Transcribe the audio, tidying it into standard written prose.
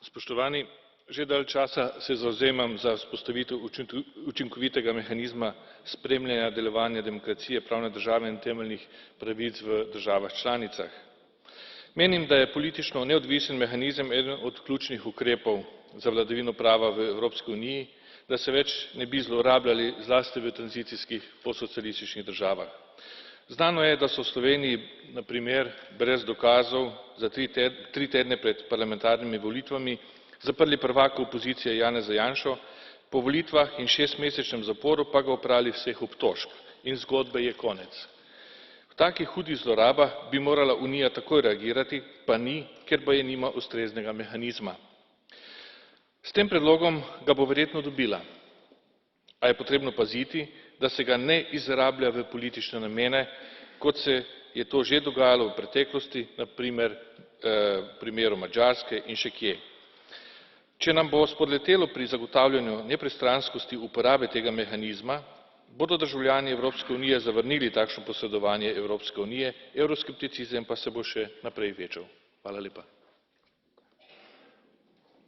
Spoštovani, že dalj časa se zavzemam za vzpostavitev učinkovitega mehanizma spremljanja delovanja demokracije, pravne države in temeljnih pravic v državah članicah. Menim, da je politično neodvisen mehanizem eden od ključnih ukrepov za vladavino prava v Evropski uniji, da se več ne bi zlorabljali zlasti v tranzicijskih postsocialističnih državah. Znano je, da so v Sloveniji na primer brez dokazov za 3 tedne pred parlamentarnimi volitvami zaprli prvaka opozicije Janeza Janšo, po volitvah in 6-mesečnem zaporu pa ga oprali vseh obtožb in zgodbe je konec. V takih hudih zlorabah bi morala Unija takoj reagirati, pa ni, ker baje nima ustreznega mehanizma. S tem predlogom ga bo verjetno dobila, a je potrebno paziti, da se ga ne izrablja v politične namene, kot se je to že dogajalo v preteklosti, na primer v primeru Madžarske in še kje. Če nam bo spodletelo pri zagotavljanju nepristranskosti uporabe tega mehanizma, bodo državljani Evropske unije zavrnili takšno posredovanje Evropske unije, evroskepticizem pa se bo še naprej večal. Hvala lepa.